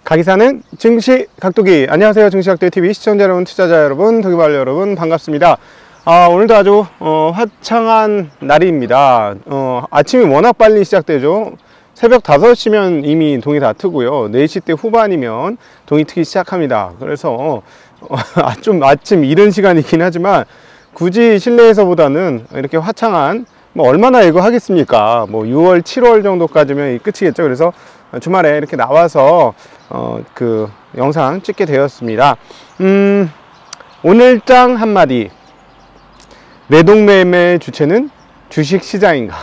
가기사는 증시 각도기. 안녕하세요, 증시 각도기 TV 시청자 여러분, 투자자 여러분, 도기발 여러분, 반갑습니다. 오늘도 아주 화창한 날입니다. 아침이 워낙 빨리 시작되죠. 새벽 5시면 이미 동이 다 트고요, 4시 때 후반이면 동이 트기 시작합니다. 그래서 좀 아침 이른 시간이긴 하지만 굳이 실내에서보다는 이렇게 화창한, 뭐 얼마나 이거 하겠습니까? 뭐 6월 7월 정도까지면 끝이겠죠. 그래서 주말에 이렇게 나와서 그 영상 찍게 되었습니다. 오늘장 한마디. 매동매매 주체는 주식시장인가?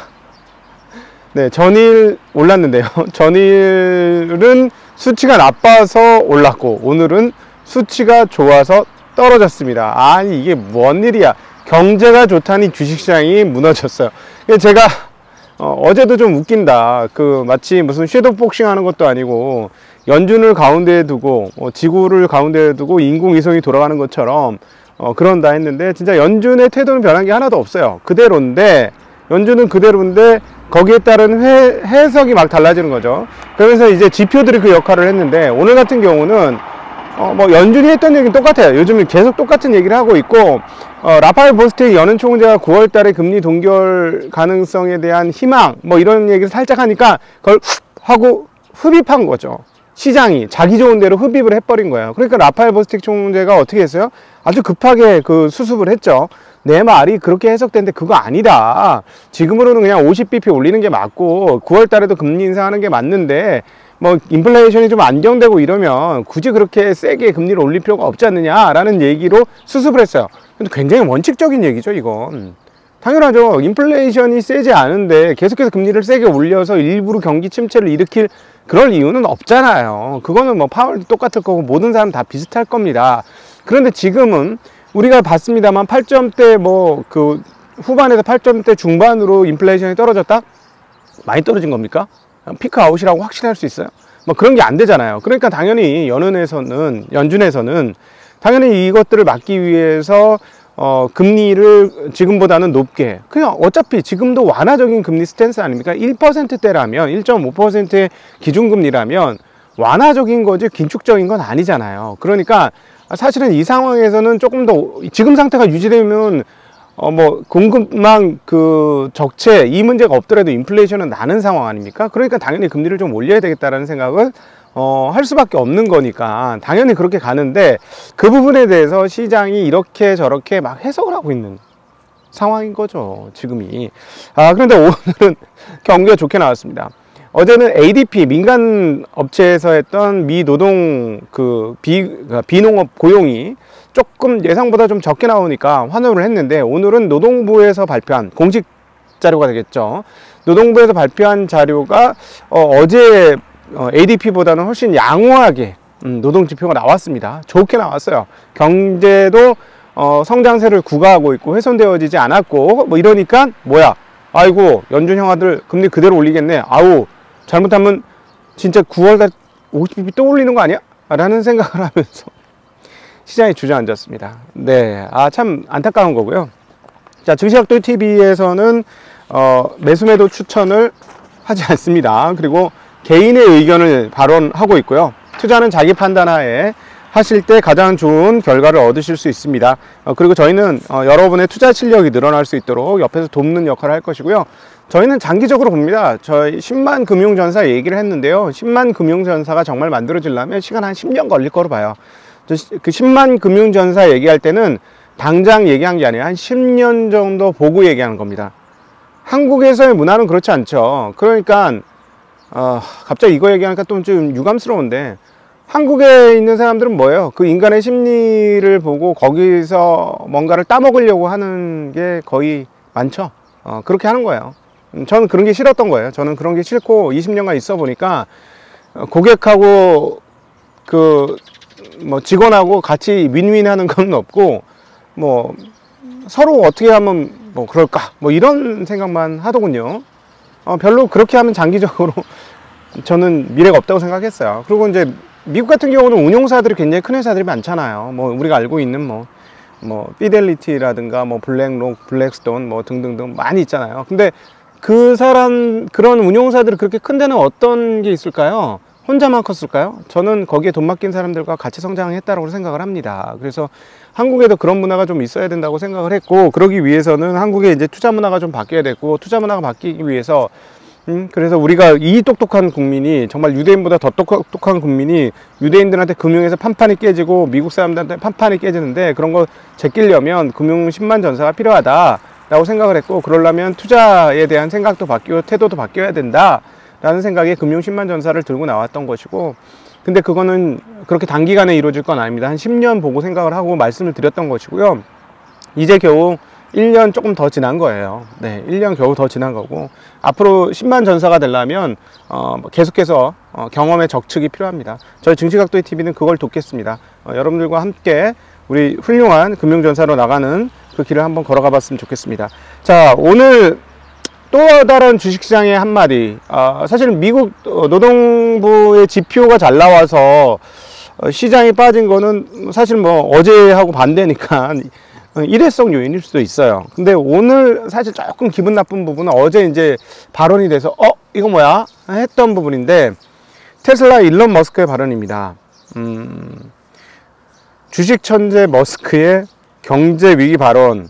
네, 전일 올랐는데요, 전일은 수치가 나빠서 올랐고 오늘은 수치가 좋아서 떨어졌습니다. 아니 이게 뭔 일이야. 경제가 좋다니 주식시장이 무너졌어요. 제가 어제도 좀 웃긴다. 마치 무슨 섀도우 복싱 하는 것도 아니고 연준을 가운데에 두고 지구를 가운데에 두고 인공위성이 돌아가는 것처럼 그런다 했는데, 진짜 연준의 태도는 변한 게 하나도 없어요. 그대로인데, 연준은 그대로인데 거기에 따른 해석이 막 달라지는 거죠. 그래서 이제 지표들이 그 역할을 했는데, 오늘 같은 경우는 뭐 연준이 했던 얘기는 똑같아요. 요즘 계속 똑같은 얘기를 하고 있고, 라파엘 보스틱 연은 총재가 9월 달에 금리 동결 가능성에 대한 희망, 뭐 이런 얘기를 살짝 하니까 그걸 하고 흡입한 거죠. 시장이 자기 좋은 대로 흡입을 해버린 거예요. 그러니까 라파엘 보스틱 총재가 어떻게 했어요? 아주 급하게 수습을 했죠. 내 말이 그렇게 해석되는데 그거 아니다. 지금으로는 그냥 50bp 올리는 게 맞고 9월 달에도 금리 인상하는 게 맞는데, 뭐 인플레이션이 좀 안정되고 이러면 굳이 그렇게 세게 금리를 올릴 필요가 없지 않느냐라는 얘기로 수습을 했어요. 근데 굉장히 원칙적인 얘기죠, 이건. 당연하죠. 인플레이션이 세지 않은데 계속해서 금리를 세게 올려서 일부러 경기 침체를 일으킬 그럴 이유는 없잖아요. 그거는 뭐 파월도 똑같을 거고 모든 사람 다 비슷할 겁니다. 그런데 지금은 우리가 봤습니다만 8점대 후반에서 8점대 중반으로 인플레이션이 떨어졌다? 많이 떨어진 겁니까? 피크 아웃이라고 확신할 수 있어요? 뭐 그런 게 안 되잖아요. 그러니까 당연히 연준에서는 당연히 이것들을 막기 위해서 금리를 지금보다는 높게, 그냥 어차피 지금도 완화적인 금리 스탠스 아닙니까? 1%대라면 1.5%의 기준금리라면 완화적인 거지 긴축적인 건 아니잖아요. 그러니까 사실은 이 상황에서는 조금 더 지금 상태가 유지되면 뭐 공급망 적체 이 문제가 없더라도 인플레이션은 나는 상황 아닙니까? 그러니까 당연히 금리를 좀 올려야 되겠다라는 생각을 할 수밖에 없는 거니까 당연히 그렇게 가는데, 그 부분에 대해서 시장이 이렇게 저렇게 막 해석을 하고 있는 상황인 거죠, 지금이. 그런데 오늘은 경기가 좋게 나왔습니다. 어제는 ADP 민간 업체에서 했던 미 노동 비농업 고용이 조금 예상보다 좀 적게 나오니까 환호를 했는데, 오늘은 노동부에서 발표한 공식 자료가 되겠죠. 노동부에서 발표한 자료가 어제 ADP보다는 훨씬 양호하게 노동지표가 나왔습니다. 좋게 나왔어요. 경제도 성장세를 구가하고 있고 훼손되어지지 않았고, 뭐 이러니까 뭐야, 아이고 연준 형아들 금리 그대로 올리겠네, 아우 잘못하면 진짜 9월달 50bp 또 올리는 거 아니야? 라는 생각을 하면서 시장이 주저앉았습니다. 네, 참 안타까운 거고요. 자, 증시각도 TV에서는 매수매도 추천을 하지 않습니다. 그리고 개인의 의견을 발언하고 있고요. 투자는 자기 판단하에 하실 때 가장 좋은 결과를 얻으실 수 있습니다. 그리고 저희는 여러분의 투자 실력이 늘어날 수 있도록 옆에서 돕는 역할을 할 것이고요. 저희는 장기적으로 봅니다. 저희 10만 금융전사 얘기를 했는데요, 10만 금융전사가 정말 만들어지려면 시간 한 10년 걸릴 거로 봐요. 그 10만 금융전사 얘기할 때는 당장 얘기한 게 아니라 한 10년 정도 보고 얘기하는 겁니다. 한국에서의 문화는 그렇지 않죠. 그러니까 갑자기 이거 얘기하니까 또 좀 유감스러운데, 한국에 있는 사람들은 뭐예요? 그 인간의 심리를 보고 거기서 뭔가를 따먹으려고 하는 게 거의 많죠. 그렇게 하는 거예요. 저는 그런 게 싫었던 거예요. 저는 그런 게 싫고 20년간 있어 보니까 고객하고 뭐 직원하고 같이 윈윈 하는 건 없고, 뭐 서로 어떻게 하면 뭐 그럴까, 뭐 이런 생각만 하더군요. 별로 그렇게 하면 장기적으로 저는 미래가 없다고 생각했어요. 그리고 이제 미국 같은 경우는 운용사들이 굉장히 큰 회사들이 많잖아요. 뭐 우리가 알고 있는 뭐 피델리티라든가 뭐 블랙록, 블랙스톤 뭐 등등등 많이 있잖아요. 근데 그런 운용사들이 그렇게 큰 데는 어떤 게 있을까요? 혼자만 컸을까요? 저는 거기에 돈 맡긴 사람들과 같이 성장했다고 생각을 합니다. 그래서 한국에도 그런 문화가 좀 있어야 된다고 생각을 했고, 그러기 위해서는 한국에 이제 투자 문화가 좀 바뀌어야 됐고, 투자 문화가 바뀌기 위해서 그래서 우리가 이 똑똑한 국민이, 정말 유대인보다 더 똑똑한 국민이 유대인들한테 금융에서 판판이 깨지고 미국 사람들한테 판판이 깨지는데, 그런 거 제끼려면 금융 10만 전사가 필요하다라고 생각을 했고, 그러려면 투자에 대한 생각도 바뀌고 태도도 바뀌어야 된다 라는 생각에 금융 10만 전사를 들고 나왔던 것이고, 근데 그거는 그렇게 단기간에 이루어질 건 아닙니다. 한 10년 보고 생각을 하고 말씀을 드렸던 것이고요. 이제 겨우 1년 조금 더 지난 거예요. 네, 1년 겨우 더 지난 거고, 앞으로 10만 전사가 되려면 계속해서 경험의 적축이 필요합니다. 저희 증시각도의 TV는 그걸 돕겠습니다. 여러분들과 함께 우리 훌륭한 금융전사로 나가는 그 길을 한번 걸어가 봤으면 좋겠습니다. 자, 오늘 또 다른 주식시장의 한마디. 사실 미국 노동부의 지표가 잘 나와서 시장이 빠진 거는 사실 뭐 어제하고 반대니까 일회성 요인일 수도 있어요. 근데 오늘 사실 조금 기분 나쁜 부분은 어제 이제 발언이 돼서 이거 뭐야? 했던 부분인데, 테슬라 일론 머스크의 발언입니다. 주식 천재 머스크의 경제 위기 발언,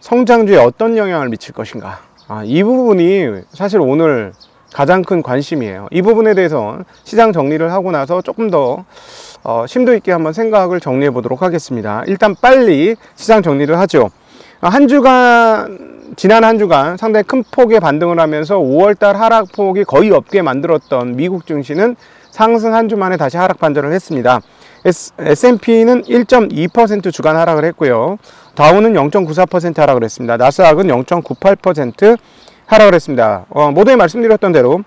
성장주에 어떤 영향을 미칠 것인가? 이 부분이 사실 오늘 가장 큰 관심이에요. 이 부분에 대해서 시장 정리를 하고 나서 조금 더 심도 있게 한번 생각을 정리해 보도록 하겠습니다. 일단 빨리 시장 정리를 하죠. 지난 한 주간 상당히 큰 폭의 반등을 하면서 5월달 하락폭이 거의 없게 만들었던 미국 증시는 상승 한 주 만에 다시 하락 반전을 했습니다. S&P는 1.2% 주간 하락을 했고요. 다우는 0.94% 하락을 했습니다. 나스닥은 0.98% 하락을 했습니다. 모두에 말씀드렸던 대로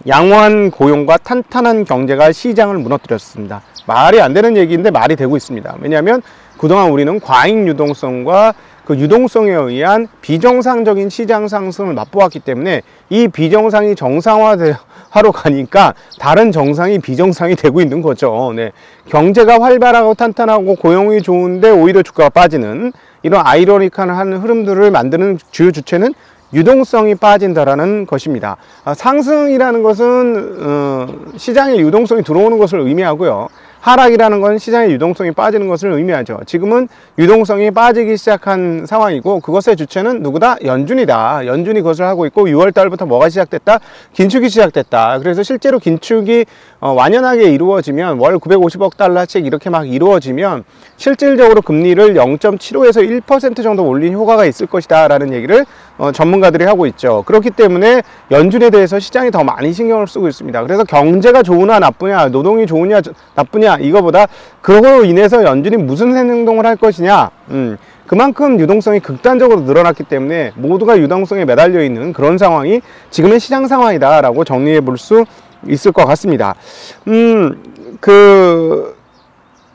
양호한 고용과 탄탄한 경제가 시장을 무너뜨렸습니다. 말이 안 되는 얘기인데 말이 되고 있습니다. 왜냐하면 그동안 우리는 과잉 유동성과 그 유동성에 의한 비정상적인 시장 상승을 맛보았기 때문에 이 비정상이 정상화하러 가니까 다른 정상이 비정상이 되고 있는 거죠. 네. 경제가 활발하고 탄탄하고 고용이 좋은데 오히려 주가가 빠지는 이런 아이러니한 흐름들을 만드는 주요 주체는 유동성이 빠진다라는 것입니다. 상승이라는 것은 시장에 유동성이 들어오는 것을 의미하고요. 하락이라는 건 시장의 유동성이 빠지는 것을 의미하죠. 지금은 유동성이 빠지기 시작한 상황이고, 그것의 주체는 누구다? 연준이다. 연준이 그것을 하고 있고, 6월 달부터 뭐가 시작됐다? 긴축이 시작됐다. 그래서 실제로 긴축이 완연하게 이루어지면, 월 950억 달러씩 이렇게 막 이루어지면 실질적으로 금리를 0.75에서 1% 정도 올린 효과가 있을 것이다 라는 얘기를 전문가들이 하고 있죠. 그렇기 때문에 연준에 대해서 시장이 더 많이 신경을 쓰고 있습니다. 그래서 경제가 좋으나 나쁘냐, 노동이 좋으냐 나쁘냐, 이거보다 그로 인해서 연준이 무슨 행동을 할 것이냐, 그만큼 유동성이 극단적으로 늘어났기 때문에 모두가 유동성에 매달려 있는 그런 상황이 지금의 시장 상황이다 라고 정리해 볼 수 있을 것 같습니다.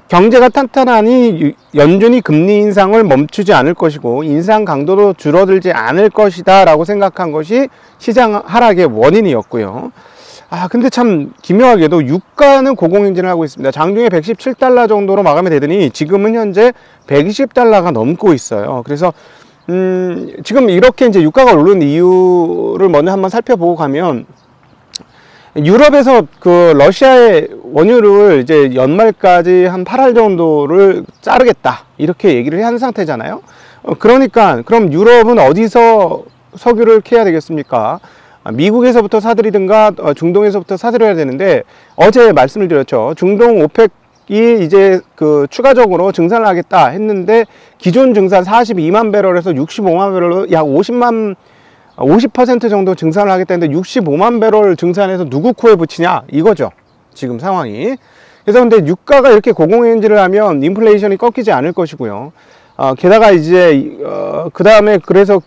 경제가 탄탄하니 연준이 금리 인상을 멈추지 않을 것이고, 인상 강도도 줄어들지 않을 것이다 라고 생각한 것이 시장 하락의 원인이었고요. 근데 참 기묘하게도 유가는 고공행진을 하고 있습니다. 장중에 117달러 정도로 마감이 되더니 지금은 현재 120달러가 넘고 있어요. 그래서 지금 이렇게 이제 유가가 오르는 이유를 먼저 한번 살펴보고 가면, 유럽에서 그 러시아의 원유를 이제 연말까지 한 8월 정도를 자르겠다 이렇게 얘기를 한 상태잖아요. 그러니까 그럼 유럽은 어디서 석유를 캐야 되겠습니까? 미국에서부터 사들이든가 중동에서부터 사들여야 되는데, 어제 말씀을 드렸죠. 중동 오펙이 이제 그 추가적으로 증산을 하겠다 했는데, 기존 증산 42만 배럴에서 65만 배럴로 약 50% 정도 증산을 하겠다 했는데 65만 배럴 증산해서 누구 코에 붙이냐 이거죠, 지금 상황이. 그래서 근데 유가가 이렇게 고공행진을 하면 인플레이션이 꺾이지 않을 것이고요. 게다가 이제 그 다음에 그래서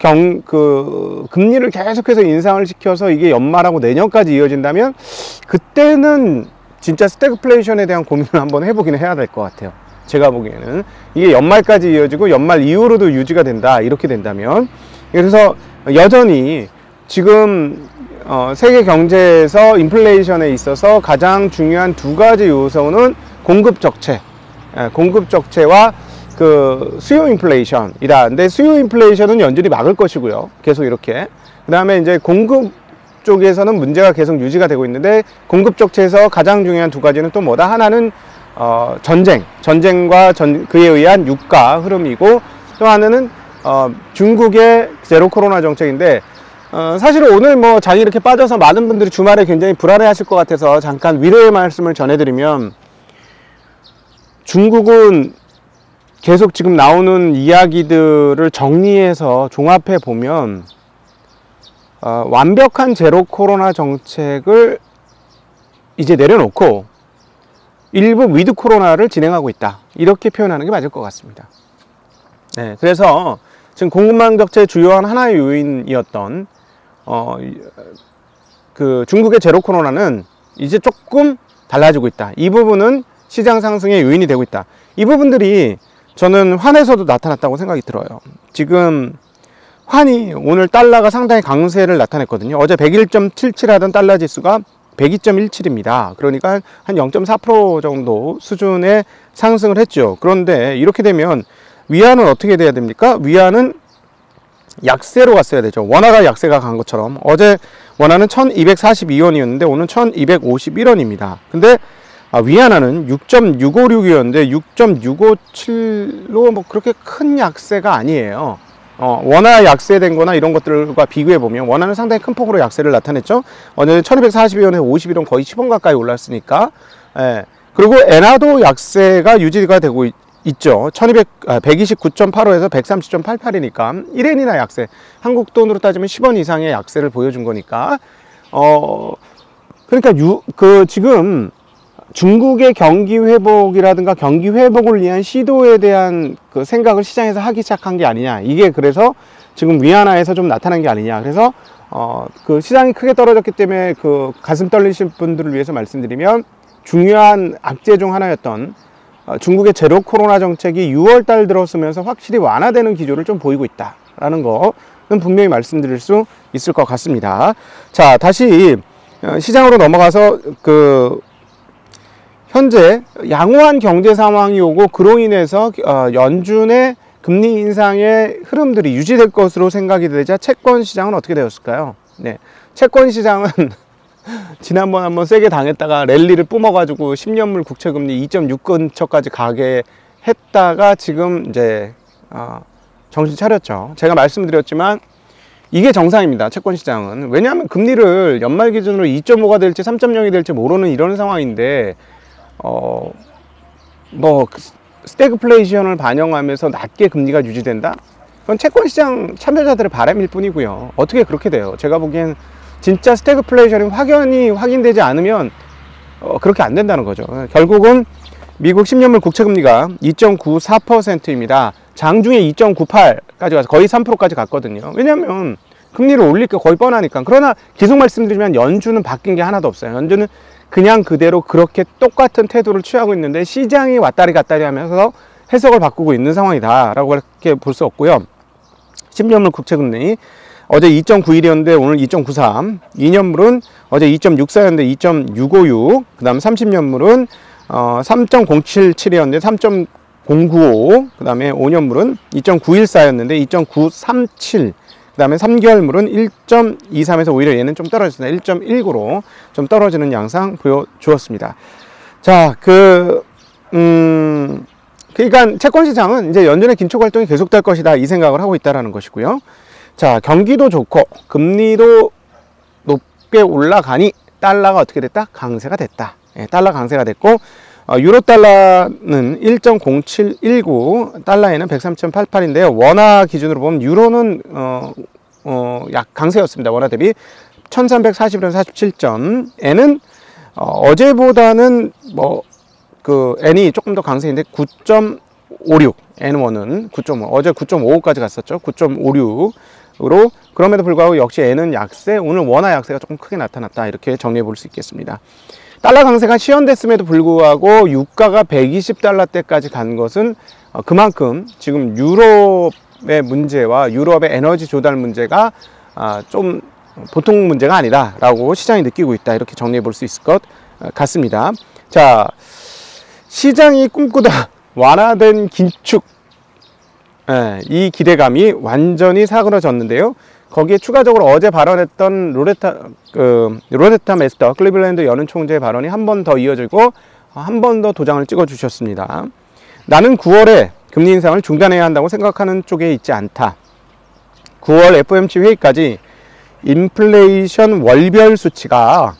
금리를 계속해서 인상을 시켜서 이게 연말하고 내년까지 이어진다면, 그때는 진짜 스태그플레이션에 대한 고민을 한번 해보긴 해야 될 것 같아요. 제가 보기에는 이게 연말까지 이어지고 연말 이후로도 유지가 된다 이렇게 된다면. 그래서 여전히 지금 세계 경제에서 인플레이션에 있어서 가장 중요한 두 가지 요소는 공급 적체와 그 수요 인플레이션이다. 근데 수요 인플레이션은 연준이 막을 것이고요. 계속 이렇게. 그 다음에 이제 공급 쪽에서는 문제가 계속 유지가 되고 있는데, 공급 쪽에서 가장 중요한 두 가지는 또 뭐다? 하나는 전쟁과 그에 의한 유가 흐름이고, 또 하나는 중국의 제로 코로나 정책인데, 사실 오늘 뭐 장이 이렇게 빠져서 많은 분들이 주말에 굉장히 불안해 하실 것 같아서 잠깐 위로의 말씀을 전해드리면, 중국은 계속 지금 나오는 이야기들을 정리해서 종합해 보면 완벽한 제로 코로나 정책을 이제 내려놓고 일부 위드 코로나를 진행하고 있다, 이렇게 표현하는 게 맞을 것 같습니다. 네, 그래서 지금 공급망 격차의 주요한 하나의 요인이었던 그 중국의 제로 코로나는 이제 조금 달라지고 있다. 이 부분은 시장 상승의 요인이 되고 있다. 이 부분들이 저는 환에서도 나타났다고 생각이 들어요. 지금 환이 오늘 달러가 상당히 강세를 나타냈거든요. 어제 101.77 하던 달러 지수가 102.17입니다. 그러니까 한 0.4% 정도 수준의 상승을 했죠. 그런데 이렇게 되면 위안은 어떻게 돼야 됩니까? 위안은 약세로 갔어야 되죠. 원화가 약세가 간 것처럼. 어제 원화는 1242원이었는데 오늘 1251원입니다. 근데 위안화는 6.656이었는데 6.657로 뭐 그렇게 큰 약세가 아니에요. 원화 약세된 거나 이런 것들과 비교해 보면 원화는 상당히 큰 폭으로 약세를 나타냈죠. 어제 1242원에 51원, 거의 10원 가까이 올랐으니까. 예. 그리고 엔화도 약세가 유지가 되고 있죠. 129.85에서 130.88이니까 1엔이나 약세. 한국 돈으로 따지면 10원 이상의 약세를 보여준 거니까. 그러니까 지금 중국의 경기 회복이라든가 경기 회복을 위한 시도에 대한 그 생각을 시장에서 하기 시작한 게 아니냐. 이게 그래서 지금 위안화에서 좀 나타난 게 아니냐. 그래서 그 시장이 크게 떨어졌기 때문에 그 가슴 떨리신 분들을 위해서 말씀드리면, 중요한 악재 중 하나였던 중국의 제로 코로나 정책이 6월 달 들어서면서 확실히 완화되는 기조를 좀 보이고 있다라는 거는 분명히 말씀드릴 수 있을 것 같습니다. 자, 다시 시장으로 넘어가서 현재 양호한 경제 상황이 오고, 그로 인해서 연준의 금리 인상의 흐름들이 유지될 것으로 생각이 되자 채권 시장은 어떻게 되었을까요? 네, 채권 시장은 지난번 한번 세게 당했다가 랠리를 뿜어가지고 10년물 국채금리 2.6 근처까지 가게 했다가 지금 이제 정신 차렸죠. 제가 말씀드렸지만 이게 정상입니다. 채권 시장은. 왜냐하면 금리를 연말 기준으로 2.5가 될지 3.0이 될지 모르는 이런 상황인데, 뭐 스태그플레이션을 반영하면서 낮게 금리가 유지된다? 그건 채권시장 참여자들의 바람일 뿐이고요. 어떻게 그렇게 돼요? 제가 보기엔 진짜 스태그플레이션이 확연히 확인되지 않으면 그렇게 안 된다는 거죠. 결국은 미국 10년물 국채금리가 2.94%입니다. 장중에 2.98까지 가서 거의 3%까지 갔거든요. 왜냐하면 금리를 올릴 게 거의 뻔하니까. 그러나 계속 말씀드리면 연준은 바뀐 게 하나도 없어요. 연준은 그냥 그대로 그렇게 똑같은 태도를 취하고 있는데, 시장이 왔다리 갔다리 하면서 해석을 바꾸고 있는 상황이다 라고 그렇게 볼 수 없고요. 10년물 국채금리 어제 2.91이었는데 오늘 2.93, 2년물은 어제 2.64였는데 2.656, 그 다음 30년물은 3.077이었는데 3.095, 그 다음에 5년물은 2.914였는데 2.937, 그 다음에 3개월물은 1.23에서 오히려 얘는 좀 떨어졌습니다. 1.19로 좀 떨어지는 양상 보여주었습니다. 자, 그러니까 채권시장은 이제 연준의 긴축 활동이 계속될 것이다, 이 생각을 하고 있다는 것이고요. 자, 경기도 좋고 금리도 높게 올라가니 달러가 어떻게 됐다? 강세가 됐다. 예, 달러 강세가 됐고, 유로 달러는 1.0719, 달러에는 103.88인데요. 원화 기준으로 보면 유로는 약 강세였습니다. 원화 대비 1340에서 47점. N은 어제보다는 N이 조금 더 강세인데 9.56, N1은 9.5, 어제 9.55까지 갔었죠. 9.56으로. 그럼에도 불구하고 역시 N은 약세, 오늘 원화 약세가 조금 크게 나타났다, 이렇게 정리해 볼 수 있겠습니다. 달러 강세가 시현됐음에도 불구하고 유가가 120달러대까지 간 것은 그만큼 지금 유럽의 문제와 유럽의 에너지 조달 문제가 좀 보통 문제가 아니다라고 시장이 느끼고 있다, 이렇게 정리해 볼 수 있을 것 같습니다. 자, 시장이 꿈꾸던 완화된 긴축, 이 기대감이 완전히 사그러졌는데요. 거기에 추가적으로 어제 발언했던 로레타 메스터 클리블랜드 연은 총재의 발언이 한 번 더 이어지고 한 번 더 도장을 찍어 주셨습니다. 나는 9월에 금리 인상을 중단해야 한다고 생각하는 쪽에 있지 않다. 9월 FOMC 회의까지 인플레이션 월별 수치가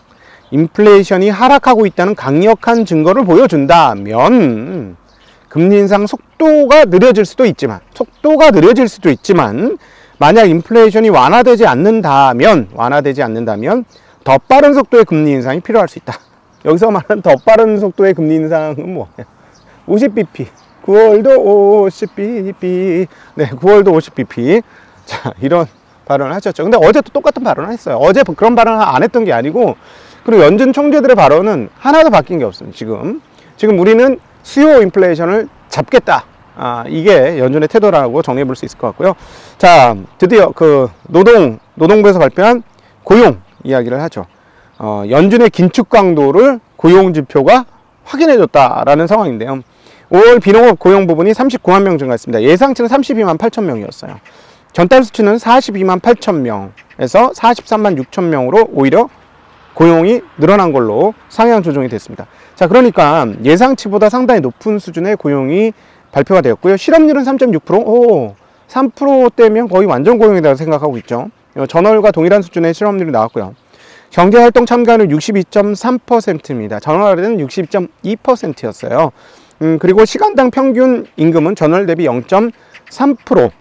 인플레이션이 하락하고 있다는 강력한 증거를 보여준다면 금리 인상 속도가 느려질 수도 있지만 만약 인플레이션이 완화되지 않는다면 더 빠른 속도의 금리 인상이 필요할 수 있다. 여기서 말하는 더 빠른 속도의 금리 인상은 뭐냐? 50bp. 9월도 50bp. 네, 9월도 50bp. 자, 이런 발언을 하셨죠. 근데 어제도 똑같은 발언을 했어요. 어제 그런 발언을 안 했던 게 아니고, 그리고 연준 총재들의 발언은 하나도 바뀐 게 없습니다. 지금 우리는 수요 인플레이션을 잡겠다. 이게 연준의 태도라고 정리해 볼 수 있을 것 같고요. 자, 드디어 노동부에서 발표한 고용 이야기를 하죠. 연준의 긴축 강도를 고용 지표가 확인해 줬다라는 상황인데요. 5월 비농업 고용 부분이 39만 명 증가했습니다. 예상치는 32만 8천 명이었어요. 전달 수치는 42만 8천 명에서 43만 6천 명으로 오히려 고용이 늘어난 걸로 상향 조정이 됐습니다. 자, 그러니까 예상치보다 상당히 높은 수준의 고용이 발표가 되었고요. 실업률은 3.6%, 3%대면 거의 완전 고용이라고 생각하고 있죠. 전월과 동일한 수준의 실업률이 나왔고요. 경제활동 참가율은 62.3%입니다. 전월에는 62.2%였어요. 그리고 시간당 평균 임금은 전월 대비 0.3%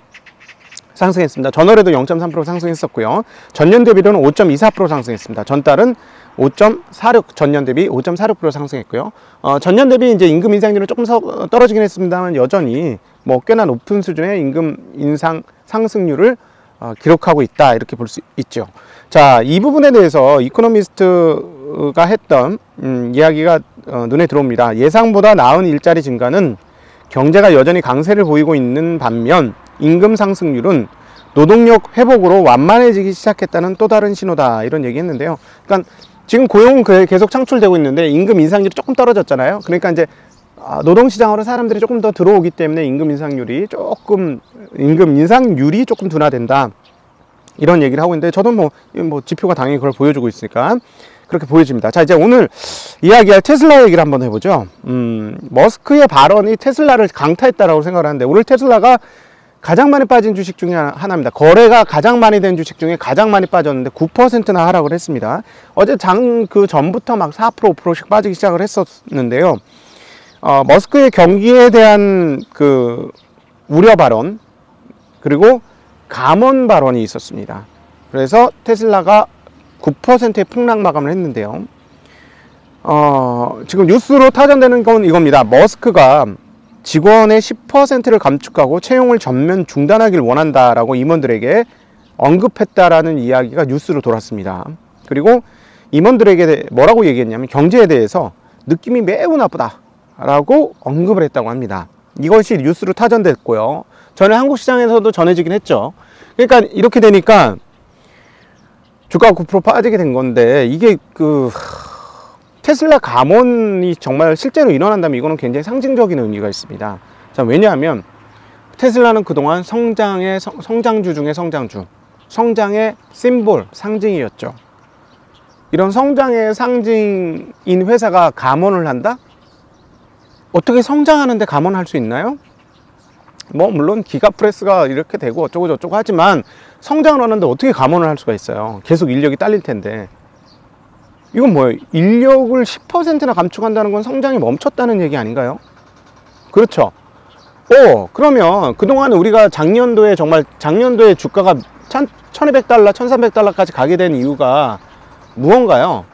상승했습니다. 전월에도 0.3% 상승했었고요. 전년 대비로는 5.24% 상승했습니다. 전달은 5.46, 전년 대비 5.46% 상승했고요. 전년 대비 이제 임금 인상률은 조금 떨어지긴 했습니다만 여전히 뭐 꽤나 높은 수준의 임금 인상 상승률을 기록하고 있다, 이렇게 볼 수 있죠. 자, 이 부분에 대해서 이코노미스트가 했던 이야기가 눈에 들어옵니다. 예상보다 나은 일자리 증가는 경제가 여전히 강세를 보이고 있는 반면 임금 상승률은 노동력 회복으로 완만해지기 시작했다는 또 다른 신호다, 이런 얘기 했는데요. 그러니까 지금 고용은 계속 창출되고 있는데 임금 인상률이 조금 떨어졌잖아요. 그러니까 이제 노동시장으로 사람들이 조금 더 들어오기 때문에 임금 인상률이 조금 둔화된다, 이런 얘기를 하고 있는데, 저도 뭐 지표가 당연히 그걸 보여주고 있으니까 그렇게 보여집니다. 자, 이제 오늘 이야기할 테슬라 얘기를 한번 해보죠. 머스크의 발언이 테슬라를 강타했다라고 생각을 하는데, 오늘 테슬라가 가장 많이 빠진 주식 중에 하나입니다. 거래가 가장 많이 된 주식 중에 가장 많이 빠졌는데 9%나 하락을 했습니다. 어제 그 전부터 막 4%, 5%씩 빠지기 시작을 했었는데요. 머스크의 경기에 대한 그 우려 발언, 그리고 감원 발언이 있었습니다. 그래서 테슬라가 9%의 폭락 마감을 했는데요. 지금 뉴스로 타전되는 건 이겁니다. 머스크가 직원의 10%를 감축하고 채용을 전면 중단하길 원한다라고 임원들에게 언급했다라는 이야기가 뉴스로 돌았습니다. 그리고 임원들에게 뭐라고 얘기했냐면 경제에 대해서 느낌이 매우 나쁘다라고 언급을 했다고 합니다. 이것이 뉴스로 타전됐고요. 전에 한국 시장에서도 전해지긴 했죠. 그러니까 이렇게 되니까 주가가 9% 빠지게 된 건데, 이게 테슬라 감원이 정말 실제로 일어난다면 이거는 굉장히 상징적인 의미가 있습니다. 자, 왜냐하면 테슬라는 그동안 성장주 중에 성장의 심볼, 상징이었죠. 이런 성장의 상징인 회사가 감원을 한다? 어떻게 성장하는데 감원할 수 있나요? 뭐 물론 기가프레스가 이렇게 되고 어쩌고 저쩌고 하지만 성장을 하는데 어떻게 감원을 할 수가 있어요? 계속 인력이 딸릴 텐데. 이건 뭐예요? 인력을 10%나 감축한다는 건 성장이 멈췄다는 얘기 아닌가요? 그렇죠. 그러면 그동안 우리가 작년도에 주가가 1200달러, 1300달러까지 가게 된 이유가 무언가요?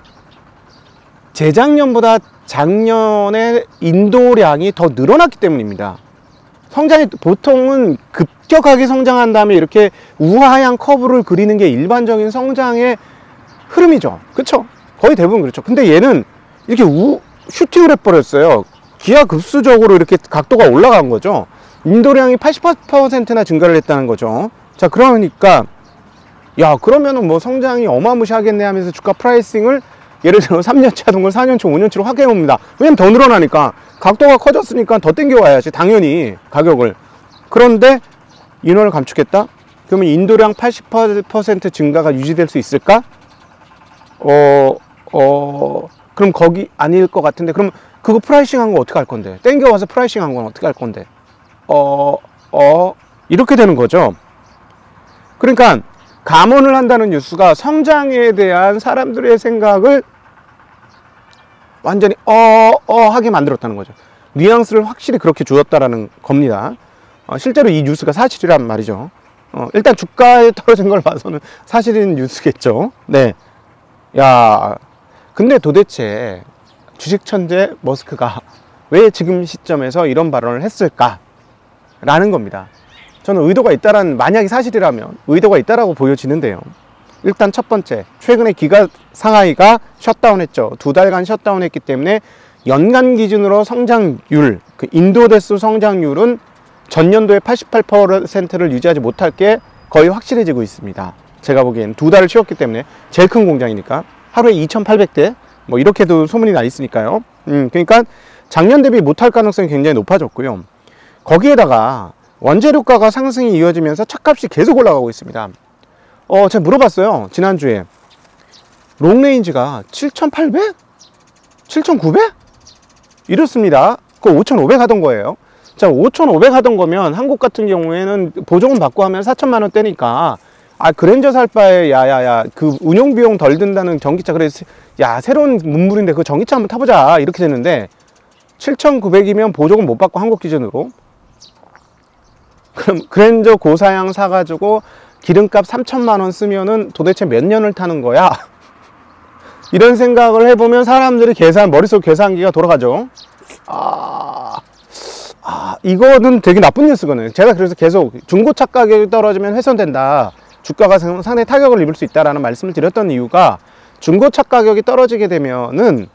재작년보다 작년에 인도량이 더 늘어났기 때문입니다. 성장이 보통은 급격하게 성장한 다음에 이렇게 우하향 커브를 그리는 게 일반적인 성장의 흐름이죠. 그렇죠? 거의 대부분 그렇죠. 근데 얘는 이렇게 슈팅을 해버렸어요. 기하급수적으로 이렇게 각도가 올라간 거죠. 인도량이 80%나 증가를 했다는 거죠. 자, 그러니까 그러면은 뭐 성장이 어마무시하겠네 하면서 주가 프라이싱을 예를 들어 3년치 하던 걸 4년치, 5년치로 확 해옵니다. 왜냐면 더 늘어나니까. 각도가 커졌으니까 더 땡겨와야지, 당연히 가격을. 그런데 인원을 감축했다? 그러면 인도량 80% 증가가 유지될 수 있을까? 그럼 거기 아닐 것 같은데, 그럼 그거 프라이싱 한 거 어떻게 할 건데? 땡겨와서 프라이싱 한 건 어떻게 할 건데? 이렇게 되는 거죠. 그러니까 감원을 한다는 뉴스가 성장에 대한 사람들의 생각을 완전히 하게 만들었다는 거죠. 뉘앙스를 확실히 그렇게 주었다라는 겁니다. 실제로 이 뉴스가 사실이란 말이죠. 일단 주가에 떨어진 걸 봐서는 사실인 뉴스겠죠. 네. 야, 근데 도대체 주식 천재 머스크가 왜 지금 시점에서 이런 발언을 했을까? 라는 겁니다. 저는 의도가 있다란, 만약에 사실이라면 의도가 있다라고 보여지는데요. 일단 첫 번째, 최근에 기가 상하이가 셧다운했죠. 2달간 셧다운했기 때문에 연간 기준으로 성장률, 그 인도대수 성장률은 전년도에 88%를 유지하지 못할 게 거의 확실해지고 있습니다. 제가 보기엔 2달을 쉬었기 때문에, 제일 큰 공장이니까 하루에 2,800대 뭐 이렇게도 소문이 나 있으니까요. 그러니까 작년 대비 못할 가능성이 굉장히 높아졌고요. 거기에다가 원재료가가 상승이 이어지면서 차값이 계속 올라가고 있습니다. 제가 물어봤어요. 지난주에 롱레인지가 7,800? 7,900? 이렇습니다. 그거 5,500 하던 거예요. 자, 5,500 하던 거면 한국 같은 경우에는 보조금 받고 하면 4천만 원대니까, 그랜저 살 바에 그 운용 비용 덜 든다는 전기차, 그래서 새로운 문물인데 그 전기차 한번 타보자 이렇게 됐는데, 7,900이면 보조금 못 받고 한국 기준으로, 그럼 그랜저 고사양 사가지고 기름값 3천만 원 쓰면은 도대체 몇 년을 타는 거야? 이런 생각을 해보면 사람들이 머릿속 계산기가 돌아가죠. 이거는 되게 나쁜 뉴스거든요. 제가 그래서 계속 중고차 가격이 떨어지면 훼손된다, 주가가 상당히 타격을 입을 수 있다라는 말씀을 드렸던 이유가, 중고차 가격이 떨어지게 되면은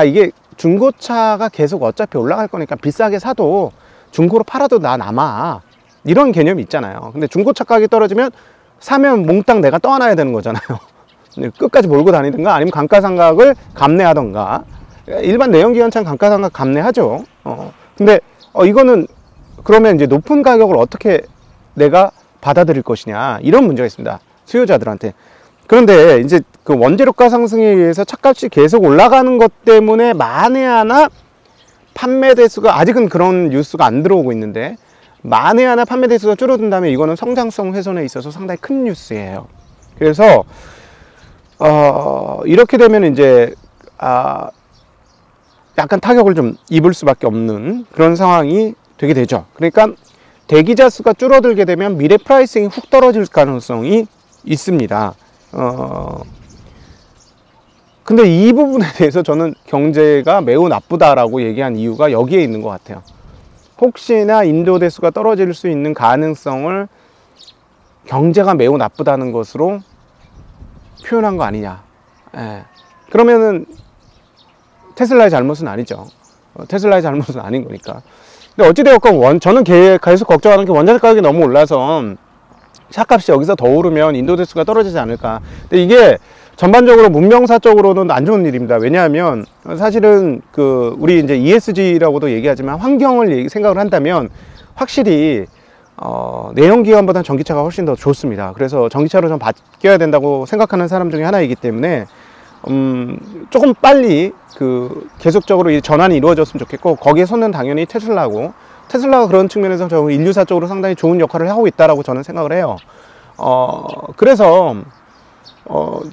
이게 중고차가 계속 어차피 올라갈 거니까 비싸게 사도 중고로 팔아도 나 남아, 이런 개념이 있잖아요. 근데 중고차 가격이 떨어지면 사면 몽땅 내가 떠안아야 되는 거잖아요. 끝까지 몰고 다니든가 아니면 감가상각을 감내하던가. 일반 내연기관차는 감가상각 감내하죠. 근데 이거는 그러면 이제 높은 가격을 어떻게 내가 받아들일 것이냐, 이런 문제가 있습니다, 수요자들한테. 그런데 이제 그 원재료가 상승에 의해서 차값이 계속 올라가는 것 때문에 만에 하나 판매 대수가, 아직은 그런 뉴스가 안 들어오고 있는데, 만에 하나 판매 대수가 줄어든다면 이거는 성장성 훼손에 있어서 상당히 큰 뉴스예요. 그래서 이렇게 되면 이제 약간 타격을 좀 입을 수밖에 없는 그런 상황이 되게 되죠. 그러니까 대기자 수가 줄어들게 되면 미래 프라이싱이 훅 떨어질 가능성이 있습니다. 근데 이 부분에 대해서 저는 경제가 매우 나쁘다라고 얘기한 이유가 여기에 있는 것 같아요. 혹시나 인도 대수가 떨어질 수 있는 가능성을 경제가 매우 나쁘다는 것으로 표현한 거 아니냐. 그러면은 테슬라의 잘못은 아니죠. 테슬라의 잘못은 아닌 거니까. 근데 어찌되었건 저는 계속 걱정하는 게, 원자재 가격이 너무 올라서 차값이 여기서 더 오르면 인도 대수가 떨어지지 않을까. 근데 이게 전반적으로 문명사적으로는 안 좋은 일입니다. 왜냐하면 사실은 우리 이제 ESG라고도 얘기하지만 환경을 생각을 한다면 확실히 내연기관보다 전기차가 훨씬 더 좋습니다. 그래서 전기차로 좀 바뀌어야 된다고 생각하는 사람 중에 하나이기 때문에 조금 빨리 계속적으로 이 전환이 이루어졌으면 좋겠고, 거기에 손은 당연히 테슬라고, 테슬라가 그런 측면에서 저 인류사 쪽으로 상당히 좋은 역할을 하고 있다라고 저는 생각을 해요. 그래서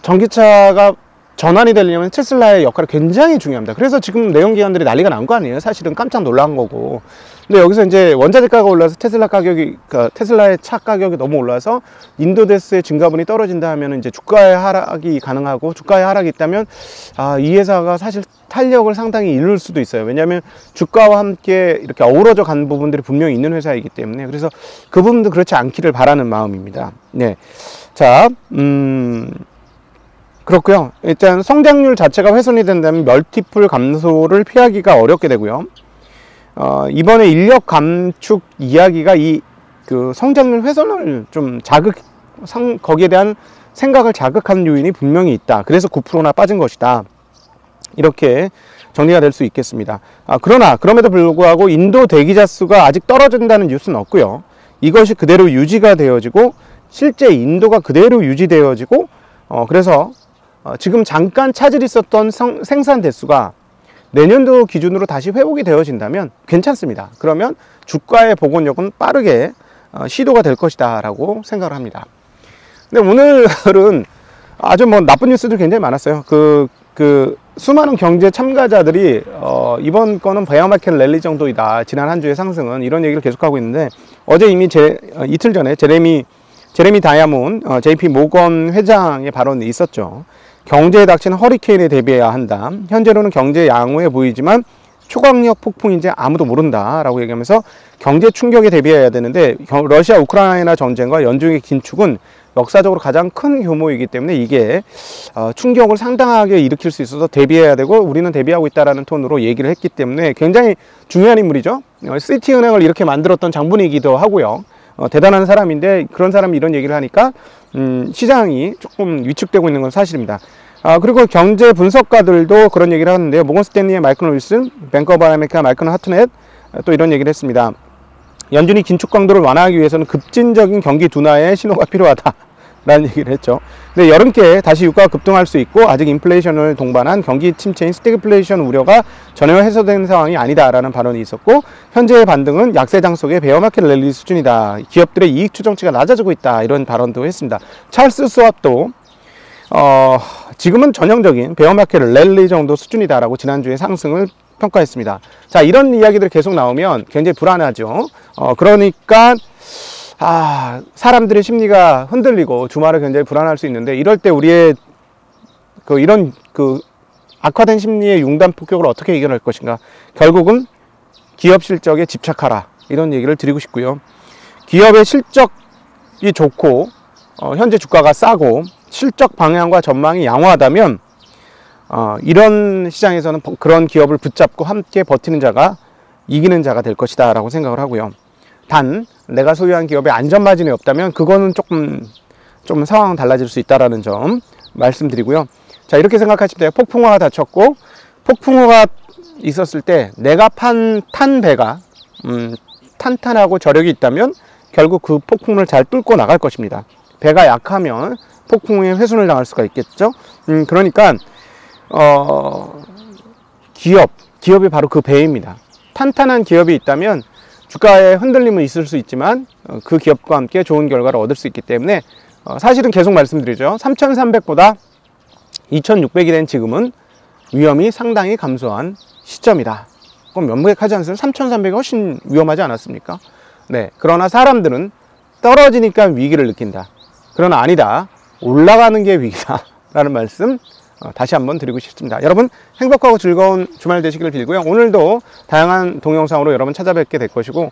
전기차가 전환이 되려면 테슬라의 역할이 굉장히 중요합니다. 그래서 지금 내연기관들이 난리가 난 거 아니에요. 사실은 깜짝 놀란 거고. 근데 여기서 이제 원자재 가가 올라서 테슬라의 차 가격이 너무 올라서 인도대수의 증가분이 떨어진다 하면 이제 주가의 하락이 가능하고, 주가의 하락이 있다면 이 회사가 사실 탄력을 상당히 잃을 수도 있어요. 왜냐하면 주가와 함께 이렇게 어우러져 간 부분들이 분명히 있는 회사이기 때문에. 그래서 그 부분도 그렇지 않기를 바라는 마음입니다. 네. 자, 그렇고요. 일단 성장률 자체가 훼손이 된다면 멀티플 감소를 피하기가 어렵게 되고요. 이번에 인력 감축 이야기가 성장률 훼손을 좀 거기에 대한 생각을 자극하는 요인이 분명히 있다. 그래서 9%나 빠진 것이다. 이렇게 정리가 될 수 있겠습니다. 그러나 그럼에도 불구하고 인도 대기자 수가 아직 떨어진다는 뉴스는 없고요. 이것이 그대로 유지가 되어지고 실제 인도가 그대로 유지되어지고 그래서 지금 잠깐 차질이 있었던 생산 대수가 내년도 기준으로 다시 회복이 되어진다면 괜찮습니다. 그러면 주가의 복원력은 빠르게 시도가 될 것이다 라고 생각을 합니다. 근데 오늘은 아주 뭐 나쁜 뉴스도 굉장히 많았어요. 수많은 경제 참가자들이 이번 거는 베어마켓 랠리 정도이다, 지난 한 주의 상승은, 이런 얘기를 계속하고 있는데, 어제 이미 이틀 전에 제레미 다이아몬 JP 모건 회장의 발언이 있었죠. 경제에 닥치는 허리케인에 대비해야 한다. 현재로는 경제 양호해 보이지만 초강력 폭풍인지 아무도 모른다 라고 얘기하면서 경제 충격에 대비해야 되는데, 러시아 우크라이나 전쟁과 연중의 긴축은 역사적으로 가장 큰 규모이기 때문에 이게 충격을 상당하게 일으킬 수 있어서 대비해야 되고 우리는 대비하고 있다라는 톤으로 얘기를 했기 때문에 굉장히 중요한 인물이죠. 시티은행을 이렇게 만들었던 장본이기도 하고요. 대단한 사람인데 그런 사람이 이런 얘기를 하니까 시장이 조금 위축되고 있는 건 사실입니다. 그리고 경제 분석가들도 그런 얘기를 하는데요. 모건 스탠리의 마이클 윌슨, 뱅크 오브 아메리카 마이클 하트넷 또 이런 얘기를 했습니다. 연준이 긴축 강도를 완화하기 위해서는 급진적인 경기 둔화의 신호가 필요하다 라는 얘기를 했죠. 근데 여름께 다시 유가가 급등할 수 있고 아직 인플레이션을 동반한 경기 침체인 스태그플레이션 우려가 전혀 해소된 상황이 아니다 라는 발언이 있었고, 현재의 반등은 약세장 속의 베어마켓 랠리 수준이다, 기업들의 이익 추정치가 낮아지고 있다, 이런 발언도 했습니다. 찰스 스왑도 지금은 전형적인 베어마켓 랠리 정도 수준이다 라고 지난주에 상승을 평가했습니다. 자, 이런 이야기들이 계속 나오면 굉장히 불안하죠. 그러니까 사람들의 심리가 흔들리고 주말에 굉장히 불안할 수 있는데, 이럴 때 우리의 이런 악화된 심리의 융단 폭격을 어떻게 이겨낼 것인가. 결국은 기업 실적에 집착하라, 이런 얘기를 드리고 싶고요. 기업의 실적이 좋고 현재 주가가 싸고 실적 방향과 전망이 양호하다면 이런 시장에서는 그런 기업을 붙잡고 함께 버티는 자가 이기는 자가 될 것이다 라고 생각을 하고요. 단 내가 소유한 기업에 안전마진이 없다면 그거는 좀 상황은 달라질 수 있다는 점 말씀드리고요. 자, 이렇게 생각하시면 돼요. 폭풍우가 닥쳤고 폭풍우가 있었을 때 내가 탄 배가 탄탄하고 저력이 있다면 결국 그 폭풍을 잘 뚫고 나갈 것입니다. 배가 약하면 폭풍우에 훼손을 당할 수가 있겠죠. 그러니까 기업이 바로 그 배입니다. 탄탄한 기업이 있다면 주가에 흔들림은 있을 수 있지만 그 기업과 함께 좋은 결과를 얻을 수 있기 때문에 사실은 계속 말씀드리죠. 3,300보다 2,600이 된 지금은 위험이 상당히 감소한 시점이다. 그럼 명백하지 않습니까? 3,300이 훨씬 위험하지 않았습니까? 네. 그러나 사람들은 떨어지니까 위기를 느낀다. 그러나 아니다. 올라가는 게 위기다. 라는 말씀 다시 한번 드리고 싶습니다. 여러분 행복하고 즐거운 주말 되시기를 빌고요. 오늘도 다양한 동영상으로 여러분 찾아뵙게 될 것이고,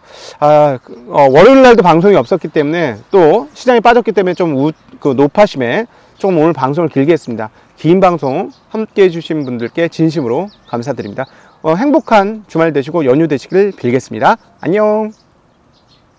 월요일 날도 방송이 없었기 때문에 또 시장이 빠졌기 때문에 좀 노파심에 조금 오늘 방송을 길게 했습니다. 긴 방송 함께 해주신 분들께 진심으로 감사드립니다. 행복한 주말 되시고 연휴 되시길 빌겠습니다. 안녕.